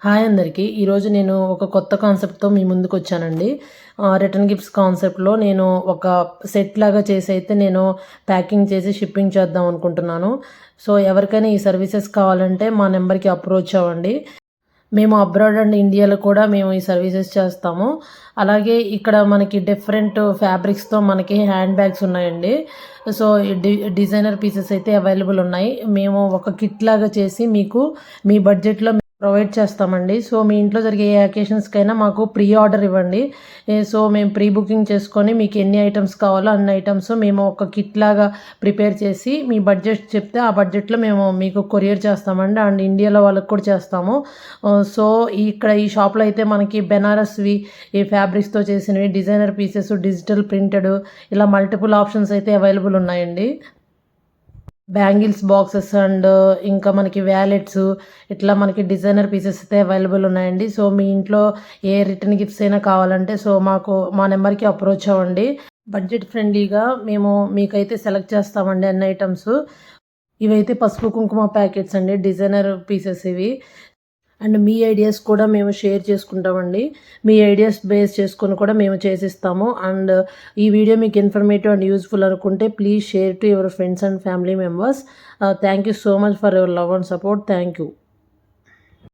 Hi అందరికీ. ఈరోజు నేను ఒక కొత్త కాన్సెప్ట్‌తో మీ ముందుకొచ్చానండి. రిటర్న్ గిఫ్ట్స్ కాన్సెప్ట్‌లో నేను ఒక సెట్ లాగా చేసైతే నేను ప్యాకింగ్ చేసి షిప్పింగ్ చేద్దాం అనుకుంటున్నాను. సో, ఎవరికైనా ఈ సర్వీసెస్ కావాలంటే మా నెంబర్‌కి అప్రోచ్ అవ్వండి. మేము అబ్రాడ్ అండ్ ఇండియాలో కూడా మేము ఈ సర్వీసెస్ చేస్తాము. అలాగే ఇక్కడ మనకి డిఫరెంట్ ఫ్యాబ్రిక్స్‌తో మనకి హ్యాండ్ బ్యాగ్స్ ఉన్నాయండి. సో, డిజైనర్ పీసెస్ అయితే అవైలబుల్ ఉన్నాయి. మేము ఒక కిట్ లాగా చేసి మీకు మీ బడ్జెట్‌లో ప్రొవైడ్ చేస్తామండి. సో, మీ ఇంట్లో జరిగే ఏ అకేషన్స్‌కైనా మాకు ప్రీ ఆర్డర్ ఇవ్వండి. సో, మేము ప్రీ బుకింగ్ చేసుకొని మీకు ఎన్ని ఐటెమ్స్ కావాలో అన్ని ఐటెమ్స్ మేము ఒక కిట్ లాగా ప్రిపేర్ చేసి మీ బడ్జెట్ చెప్తే ఆ బడ్జెట్‌లో మేము మీకు కొరియర్ చేస్తామండి. అండ్ ఇండియాలో వాళ్ళకి కూడా చేస్తాము. సో, ఇక్కడ ఈ షాప్‌లో అయితే మనకి బెనారస్‌వి ఈ ఫ్యాబ్రిక్స్‌తో చేసినవి, డిజైనర్ పీసెస్, డిజిటల్ ప్రింటెడ్ ఇలా మల్టిపుల్ ఆప్షన్స్ అయితే అవైలబుల్ ఉన్నాయండి. బ్యాంగిల్స్ బాక్సెస్ అండ్ ఇంకా మనకి వ్యాలెట్స్ ఇట్లా మనకి డిజైనర్ పీసెస్ అయితే అవైలబుల్ ఉన్నాయండి. సో, మీ ఇంట్లో ఏ రిటర్న్ గిఫ్ట్స్ అయినా కావాలంటే సో, మా నెంబర్‌కి అప్రోచ్ అవ్వండి. బడ్జెట్ ఫ్రెండ్లీగా మేము మీకైతే సెలెక్ట్ చేస్తామండి అన్ని ఐటెమ్స్. ఇవైతే పసుపు కుంకుమ ప్యాకెట్స్ అండి. డిజైనర్ పీసెస్ ఇవి. అండ్ మీ ఐడియాస్ కూడా మేము షేర్ చేసుకుంటామండి. మీ ఐడియాస్ బేస్ చేసుకొని కూడా మేము చేసిస్తాము. అండ్ ఈ వీడియో మీకు ఇన్ఫర్మేటివ్ అండ్ యూజ్‌ఫుల్ అనుకుంటే please share to your friends and family members. Thank you so much for your love and support. Thank you.